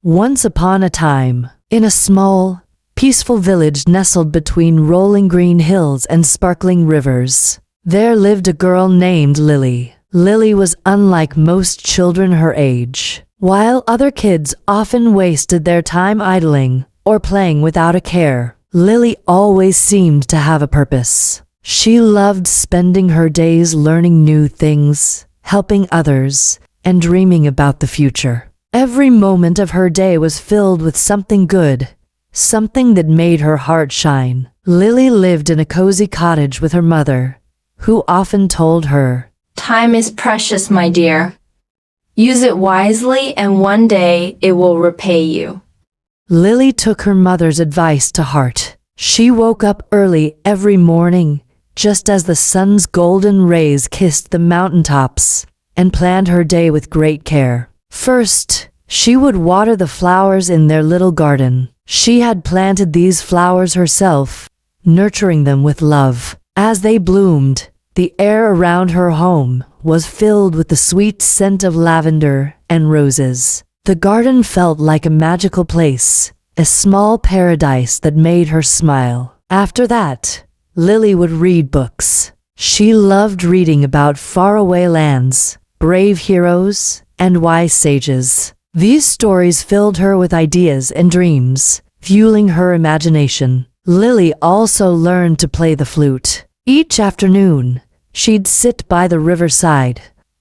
Once upon a time, in a small, peaceful village nestled between rolling green hills and sparkling rivers, there lived a girl named Lily. Lily was unlike most children her age. While other kids often wasted their time idling or playing without a care, Lily always seemed to have a purpose. She loved spending her days learning new things, helping others, and dreaming about the future. Every moment of her day was filled with something good, something that made her heart shine. Lily lived in a cozy cottage with her mother, who often told her, "Time is precious, my dear. Use it wisely and one day it will repay you." Lily took her mother's advice to heart. She woke up early every morning, just as the sun's golden rays kissed the mountaintops, and planned her day with great care. First, she would water the flowers in their little garden. She had planted these flowers herself, nurturing them with love. As they bloomed, the air around her home was filled with the sweet scent of lavender and roses. The garden felt like a magical place, a small paradise that made her smile. After that, Lily would read books. She loved reading about faraway lands, brave heroes, and wise sages. These stories filled her with ideas and dreams, fueling her imagination. Lily also learned to play the flute. Each afternoon, she'd sit by the riverside,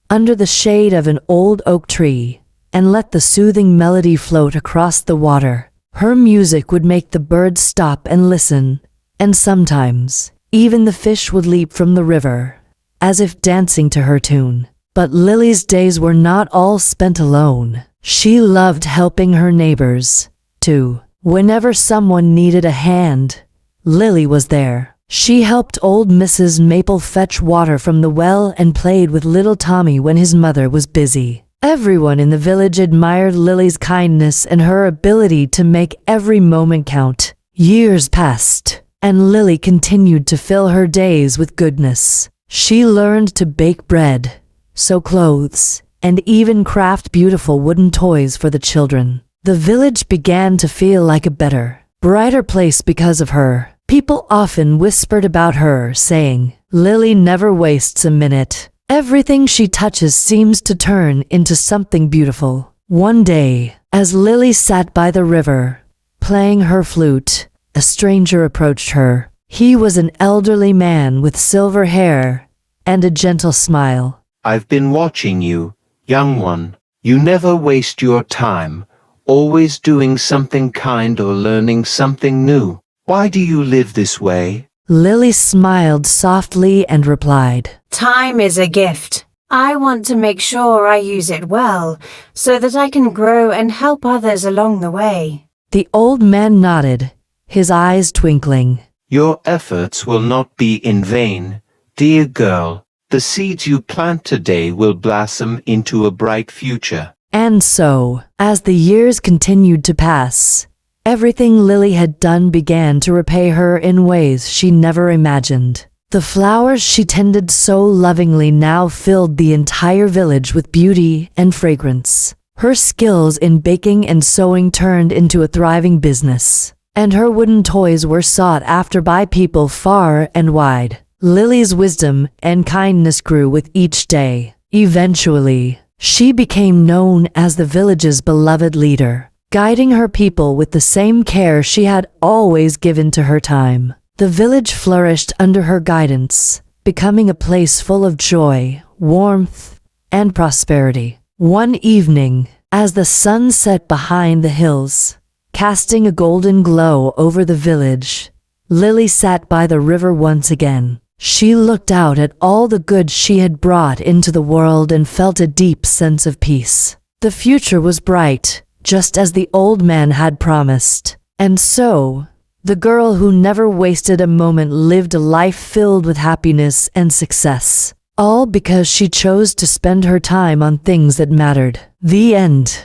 under the shade of an old oak tree, and let the soothing melody float across the water. Her music would make the birds stop and listen, and sometimes, even the fish would leap from the river, as if dancing to her tune. But Lily's days were not all spent alone. She loved helping her neighbors, too. Whenever someone needed a hand, Lily was there. She helped old Mrs. Maple fetch water from the well and played with little Tommy when his mother was busy. Everyone in the village admired Lily's kindness and her ability to make every moment count. Years passed, and Lily continued to fill her days with goodness. She learned to bake bread, sew clothes, and even craft beautiful wooden toys for the children. The village began to feel like a better, brighter place because of her. People often whispered about her, saying, "Lily never wastes a minute. Everything she touches seems to turn into something beautiful." One day, as Lily sat by the river, playing her flute, a stranger approached her. He was an elderly man with silver hair and a gentle smile. "I've been watching you, young one. You never waste your time, always doing something kind or learning something new. Why do you live this way?" Lily smiled softly and replied, "Time is a gift. I want to make sure I use it well, so that I can grow and help others along the way." The old man nodded, his eyes twinkling. "Your efforts will not be in vain, dear girl. The seeds you plant today will blossom into a bright future." And so, as the years continued to pass, everything Lily had done began to repay her in ways she never imagined. The flowers she tended so lovingly now filled the entire village with beauty and fragrance. Her skills in baking and sewing turned into a thriving business, and her wooden toys were sought after by people far and wide. Lily's wisdom and kindness grew with each day. Eventually, she became known as the village's beloved leader, guiding her people with the same care she had always given to her time. The village flourished under her guidance, becoming a place full of joy, warmth, and prosperity. One evening, as the sun set behind the hills, casting a golden glow over the village, Lily sat by the river once again. She looked out at all the good she had brought into the world and felt a deep sense of peace. The future was bright, just as the old man had promised. And so, the girl who never wasted a moment lived a life filled with happiness and success, all because she chose to spend her time on things that mattered. The end.